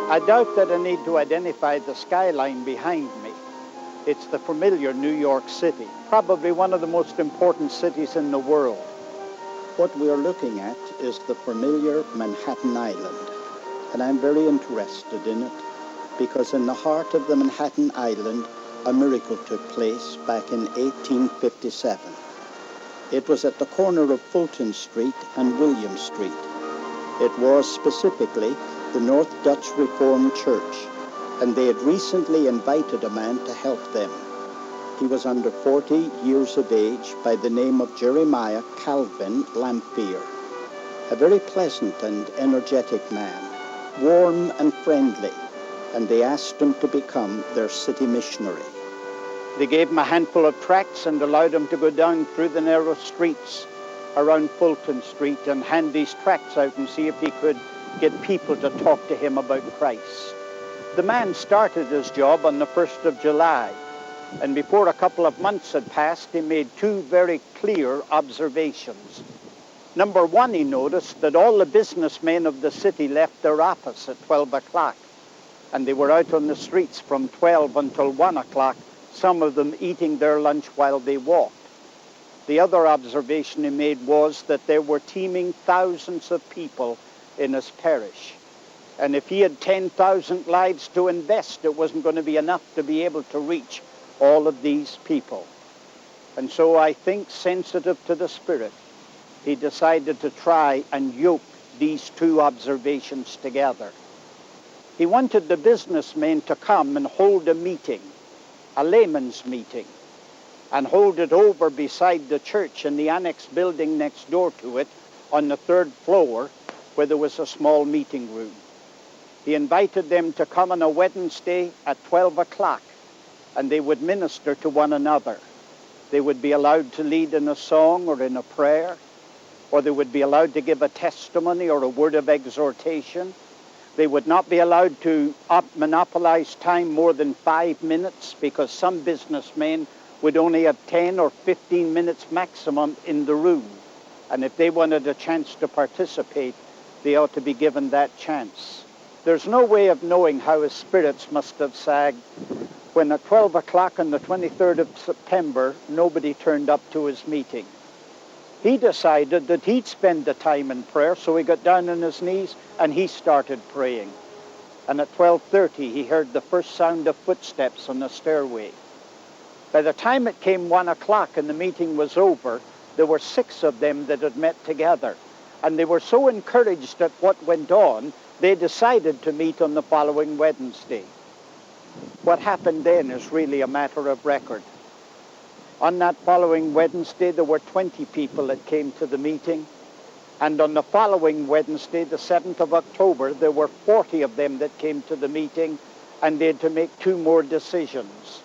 I doubt that I need to identify the skyline behind me. It's the familiar New York City, probably one of the most important cities in the world. What we are looking at is the familiar Manhattan Island, and I'm very interested in it because in the heart of the Manhattan Island, a miracle took place back in 1857. It was at the corner of Fulton Street and William Street. It was specifically the North Dutch Reformed Church, and they had recently invited a man to help them. He was under 40 years of age by the name of Jeremiah Calvin Lamphere, a very pleasant and energetic man, warm and friendly, and they asked him to become their city missionary. They gave him a handful of tracts and allowed him to go down through the narrow streets around Fulton Street and hand these tracts out and see if he could get people to talk to him about Christ. The man started his job on the 1st of July, and before a couple of months had passed, he made two very clear observations. Number one, he noticed that all the businessmen of the city left their office at 12 o'clock, and they were out on the streets from 12 until 1 o'clock, some of them eating their lunch while they walked. The other observation he made was that there were teeming thousands of people in his parish. And if he had 10,000 lives to invest, it wasn't going to be enough to be able to reach all of these people. And so I think, sensitive to the Spirit, he decided to try and yoke these two observations together. He wanted the businessmen to come and hold a meeting, a layman's meeting, and hold it over beside the church in the annex building next door to it on the 3rd floor, where there was a small meeting room. He invited them to come on a Wednesday at 12 o'clock, and they would minister to one another. They would be allowed to lead in a song or in a prayer, or they would be allowed to give a testimony or a word of exhortation. They would not be allowed to monopolize time more than 5 minutes, because some businessmen would only have 10 or 15 minutes maximum in the room. And if they wanted a chance to participate, they ought to be given that chance. There's no way of knowing how his spirits must have sagged when at 12 o'clock on the 23rd of September, nobody turned up to his meeting. He decided that he'd spend the time in prayer, so he got down on his knees and he started praying. And at 12:30, he heard the first sound of footsteps on the stairway. By the time it came 1 o'clock and the meeting was over, there were 6 of them that had met together. And they were so encouraged at what went on, they decided to meet on the following Wednesday. What happened then is really a matter of record. On that following Wednesday, there were 20 people that came to the meeting. And on the following Wednesday, the 7th of October, there were 40 of them that came to the meeting, and they had to make 2 more decisions.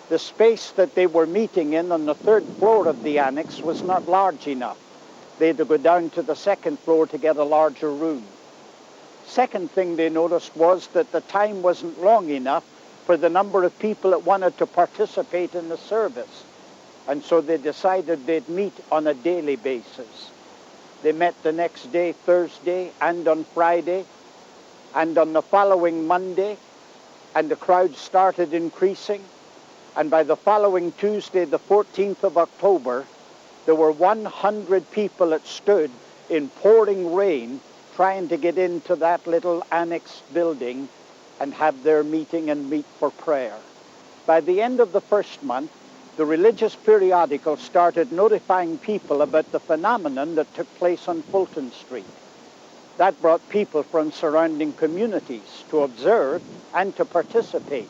The space that they were meeting in on the 3rd floor of the annex was not large enough. They had to go down to the 2nd floor to get a larger room. Second thing they noticed was that the time wasn't long enough for the number of people that wanted to participate in the service. And so they decided they'd meet on a daily basis. They met the next day, Thursday, and on Friday, and on the following Monday, and the crowd started increasing. And by the following Tuesday, the 14th of October, there were 100 people that stood in pouring rain trying to get into that little annex building and have their meeting and meet for prayer. By the end of the first month, the religious periodical started notifying people about the phenomenon that took place on Fulton Street. That brought people from surrounding communities to observe and to participate.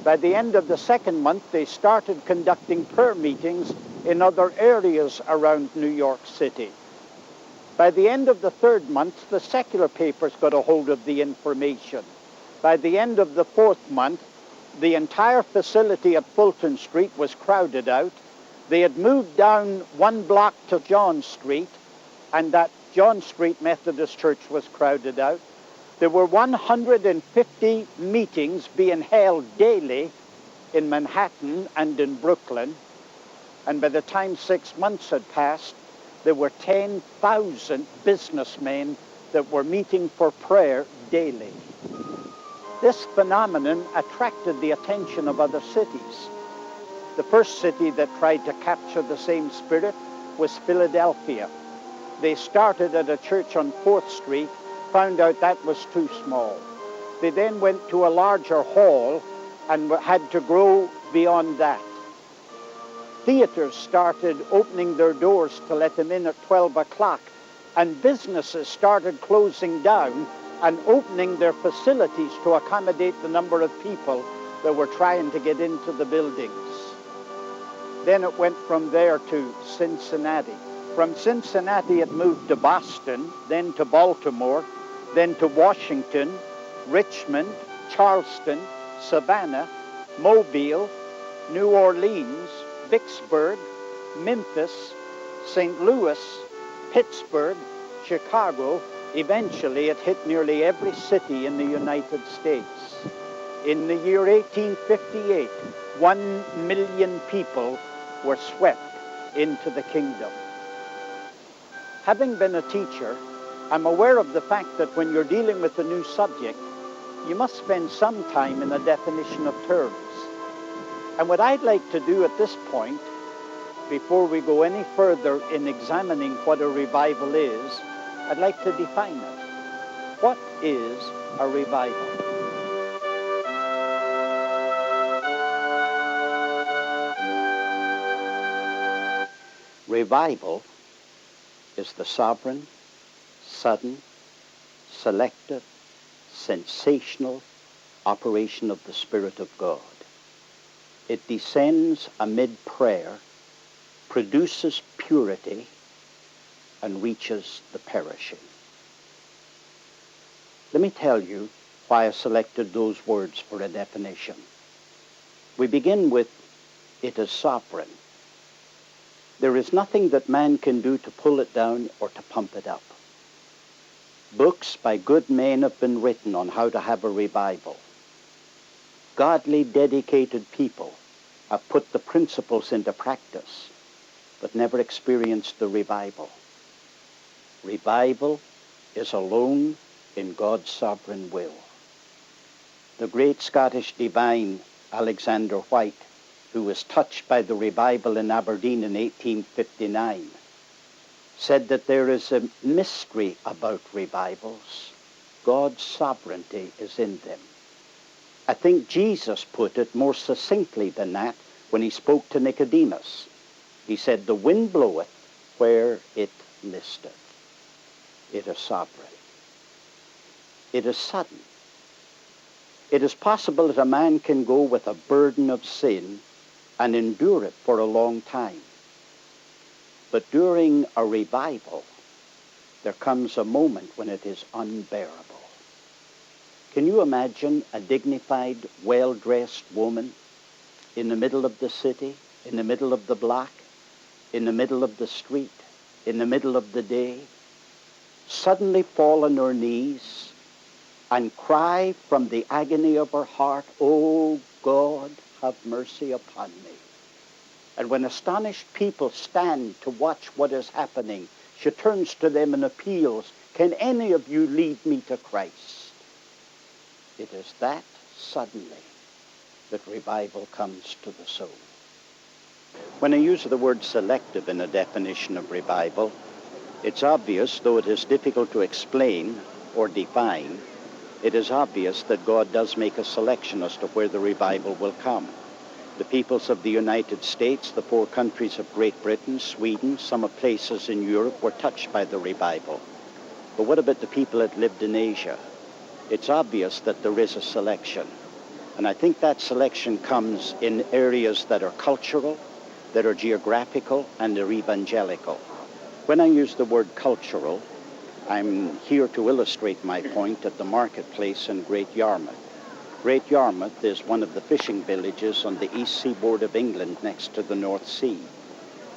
By the end of the second month, they started conducting prayer meetings in other areas around New York City. By the end of the third month, the secular papers got a hold of the information. By the end of the fourth month, the entire facility at Fulton Street was crowded out. They had moved down 1 block to John Street, and that John Street Methodist Church was crowded out. There were 150 meetings being held daily in Manhattan and in Brooklyn. And by the time 6 months had passed, there were 10,000 businessmen that were meeting for prayer daily. This phenomenon attracted the attention of other cities. The first city that tried to capture the same spirit was Philadelphia. They started at a church on 4th Street, found out that was too small. They then went to a larger hall and had to grow beyond that. Theaters started opening their doors to let them in at 12 o'clock, and businesses started closing down and opening their facilities to accommodate the number of people that were trying to get into the buildings. Then it went from there to Cincinnati. From Cincinnati it moved to Boston, then to Baltimore, then to Washington, Richmond, Charleston, Savannah, Mobile, New Orleans, Vicksburg, Memphis, St. Louis, Pittsburgh, Chicago. Eventually it hit nearly every city in the United States. In the year 1858, 1 million people were swept into the kingdom. Having been a teacher, I'm aware of the fact that when you're dealing with a new subject, you must spend some time in a definition of terms. And what I'd like to do at this point, before we go any further in examining what a revival is, I'd like to define it. What is a revival? Revival is the sovereign, sudden, selective, sensational operation of the Spirit of God. It descends amid prayer, produces purity, and reaches the perishing. Let me tell you why I selected those words for a definition. We begin with, it is sovereign. There is nothing that man can do to pull it down or to pump it up. Books by good men have been written on how to have a revival. Godly, dedicated people have put the principles into practice, but never experienced the revival. Revival is alone in God's sovereign will. The great Scottish divine Alexander White, who was touched by the revival in Aberdeen in 1859, said that there is a mystery about revivals. God's sovereignty is in them. I think Jesus put it more succinctly than that when he spoke to Nicodemus. He said, the wind bloweth where it listeth. It is sovereign. It is sudden. It is possible that a man can go with a burden of sin and endure it for a long time. But during a revival, there comes a moment when it is unbearable. Can you imagine a dignified, well-dressed woman in the middle of the city, in the middle of the block, in the middle of the street, in the middle of the day, suddenly fall on her knees and cry from the agony of her heart, "Oh God, have mercy upon me." And when astonished people stand to watch what is happening, she turns to them and appeals, "Can any of you lead me to Christ?" It is that suddenly that revival comes to the soul. When I use the word selective in a definition of revival, it's obvious, though it is difficult to explain or define, it is obvious that God does make a selection as to where the revival will come. The peoples of the United States, the 4 countries of Great Britain, Sweden, some of places in Europe were touched by the revival. But what about the people that lived in Asia? It's obvious that there is a selection. And I think that selection comes in areas that are cultural, that are geographical, and they're evangelical. When I use the word cultural, I'm here to illustrate my point at the marketplace in Great Yarmouth. Great Yarmouth is one of the fishing villages on the east seaboard of England next to the North Sea.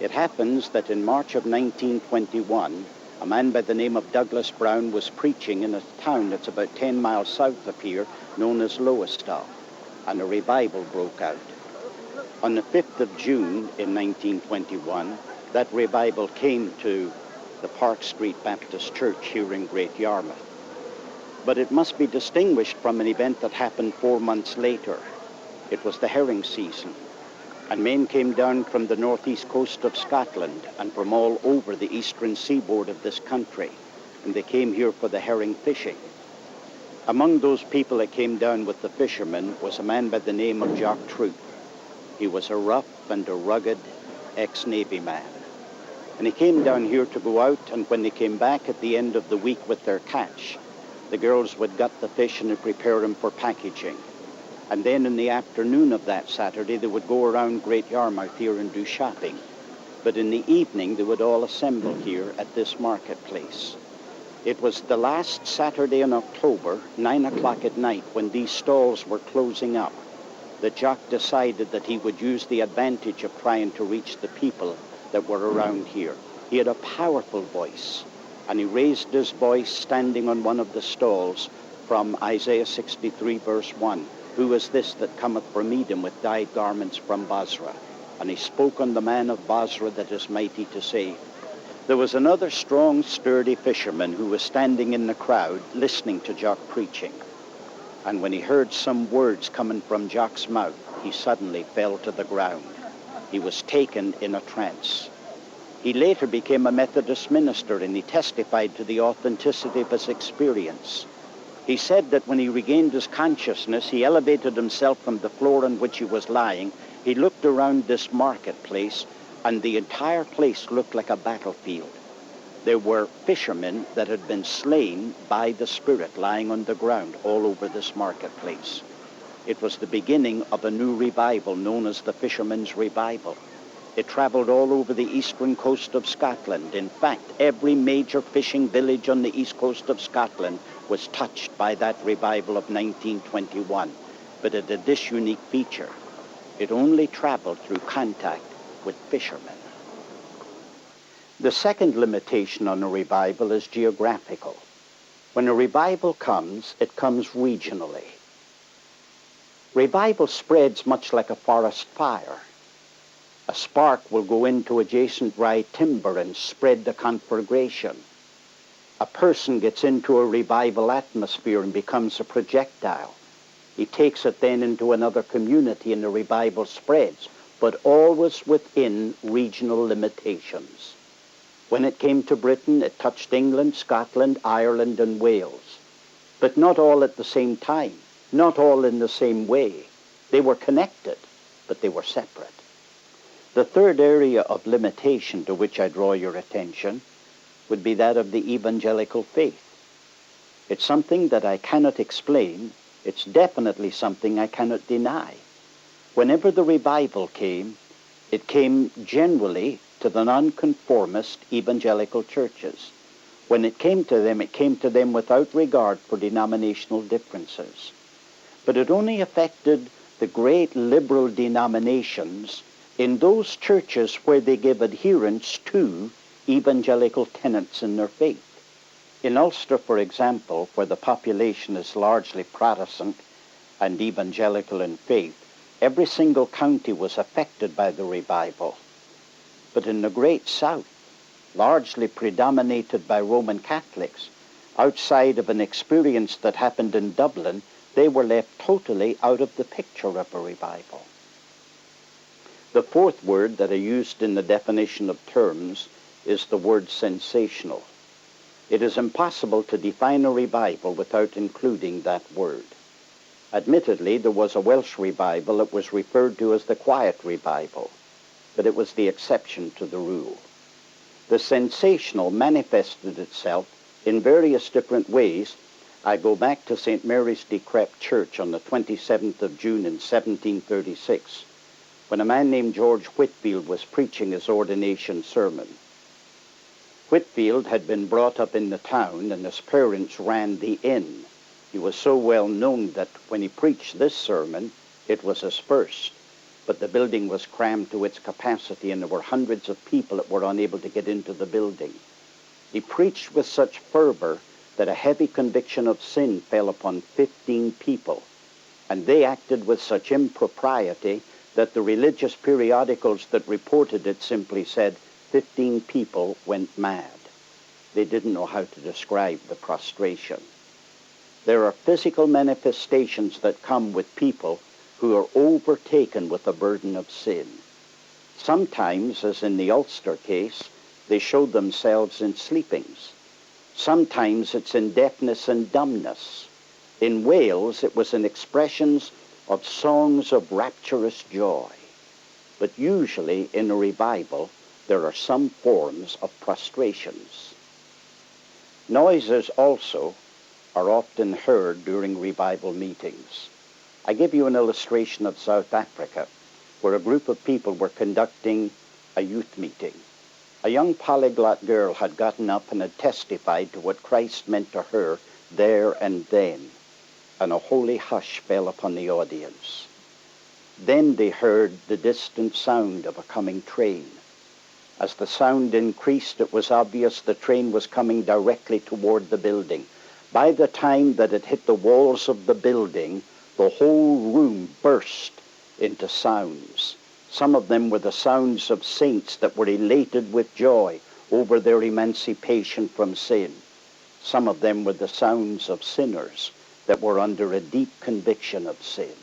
It happens that in March of 1921, a man by the name of Douglas Brown was preaching in a town that's about 10 miles south of here, known as Lowestoft, and a revival broke out. On the 5th of June in 1921, that revival came to the Park Street Baptist Church here in Great Yarmouth. But it must be distinguished from an event that happened 4 months later. It was the herring season, and men came down from the northeast coast of Scotland and from all over the eastern seaboard of this country, and they came here for the herring fishing. Among those people that came down with the fishermen was a man by the name of Jock Troop. He was a rough and a rugged ex-Navy man. And he came down here to go out, and when they came back at the end of the week with their catch, the girls would gut the fish and prepare them for packaging. And then in the afternoon of that Saturday, they would go around Great Yarmouth here and do shopping. But in the evening, they would all assemble here at this marketplace. It was the last Saturday in October, 9 o'clock at night, when these stalls were closing up, that Jock decided that he would use the advantage of trying to reach the people that were around here. He had a powerful voice, and he raised his voice standing on one of the stalls from Isaiah 63, verse 1. Who is this that cometh from Edom with dyed garments from Bozrah? And he spoke on the man of Bozrah that is mighty to save. There was another strong, sturdy fisherman who was standing in the crowd listening to Jock preaching. And when he heard some words coming from Jock's mouth, he suddenly fell to the ground. He was taken in a trance. He later became a Methodist minister, and he testified to the authenticity of his experience. He said that when he regained his consciousness, he elevated himself from the floor on which he was lying. He looked around this marketplace, and the entire place looked like a battlefield. There were fishermen that had been slain by the Spirit lying on the ground all over this marketplace. It was the beginning of a new revival known as the Fishermen's Revival. It traveled all over the eastern coast of Scotland. In fact, every major fishing village on the east coast of Scotland was touched by that revival of 1921. But it had this unique feature. It only traveled through contact with fishermen. The second limitation on a revival is geographical. When a revival comes, it comes regionally. Revival spreads much like a forest fire. A spark will go into adjacent dry timber and spread the conflagration. A person gets into a revival atmosphere and becomes a projectile. He takes it then into another community and the revival spreads, but always within regional limitations. When it came to Britain, it touched England, Scotland, Ireland, and Wales. But not all at the same time, not all in the same way. They were connected, but they were separate. The third area of limitation to which I draw your attention would be that of the evangelical faith. It's something that I cannot explain. It's definitely something I cannot deny. Whenever the revival came, it came generally to the nonconformist evangelical churches. When it came to them without regard for denominational differences. But it only affected the great liberal denominations in those churches where they give adherence to evangelical tenets in their faith. In Ulster, for example, where the population is largely Protestant and evangelical in faith, every single county was affected by the revival. But in the Great South, largely predominated by Roman Catholics, outside of an experience that happened in Dublin, they were left totally out of the picture of a revival. The fourth word that I used in the definition of terms is the word sensational. It is impossible to define a revival without including that word. Admittedly, there was a Welsh revival that was referred to as the Quiet Revival, but it was the exception to the rule. The sensational manifested itself in various different ways. I go back to St. Mary's Decrepit Church on the 27th of June in 1736, when a man named George Whitfield was preaching his ordination sermon. Whitfield had been brought up in the town, and his parents ran the inn. He was so well known that when he preached this sermon, it was his first. But the building was crammed to its capacity, and there were hundreds of people that were unable to get into the building. He preached with such fervor that a heavy conviction of sin fell upon 15 people, and they acted with such impropriety that the religious periodicals that reported it simply said 15 people went mad. They didn't know how to describe the prostration. There are physical manifestations that come with people who are overtaken with the burden of sin. Sometimes, as in the Ulster case, they show themselves in sleepings. Sometimes it's in deafness and dumbness. In Wales, it was in expressions of songs of rapturous joy. But usually in a revival, there are some forms of prostrations. Noises also are often heard during revival meetings. I give you an illustration of South Africa, where a group of people were conducting a youth meeting. A young polyglot girl had gotten up and had testified to what Christ meant to her there and then, and a holy hush fell upon the audience. Then they heard the distant sound of a coming train. As the sound increased, it was obvious the train was coming directly toward the building. By the time that it hit the walls of the building, the whole room burst into sounds. Some of them were the sounds of saints that were elated with joy over their emancipation from sin. Some of them were the sounds of sinners that were under a deep conviction of sin.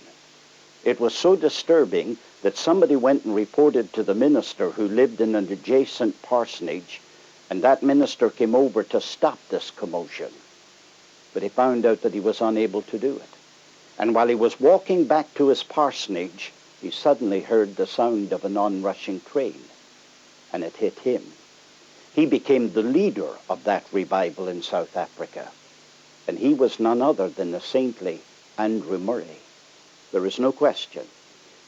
It was so disturbing that somebody went and reported to the minister who lived in an adjacent parsonage, and that minister came over to stop this commotion. But he found out that he was unable to do it. And while he was walking back to his parsonage, he suddenly heard the sound of an onrushing train, and it hit him. He became the leader of that revival in South Africa, and he was none other than the saintly Andrew Murray. There is no question.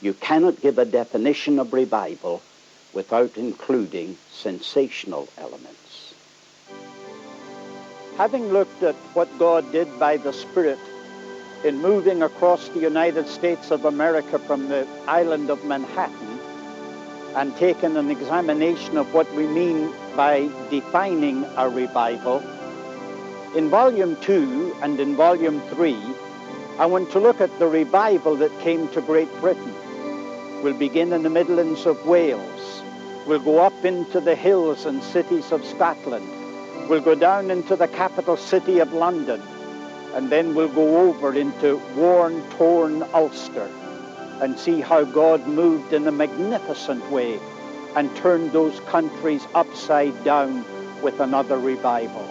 You cannot give a definition of revival without including sensational elements. Having looked at what God did by the Spirit in moving across the United States of America from the island of Manhattan, and taken an examination of what we mean by defining a revival, in Volume 2 and in Volume 3, I want to look at the revival that came to Great Britain. We'll begin in the Midlands of Wales. We'll go up into the hills and cities of Scotland. We'll go down into the capital city of London. And then we'll go over into worn, torn Ulster and see how God moved in a magnificent way and turned those countries upside down with another revival.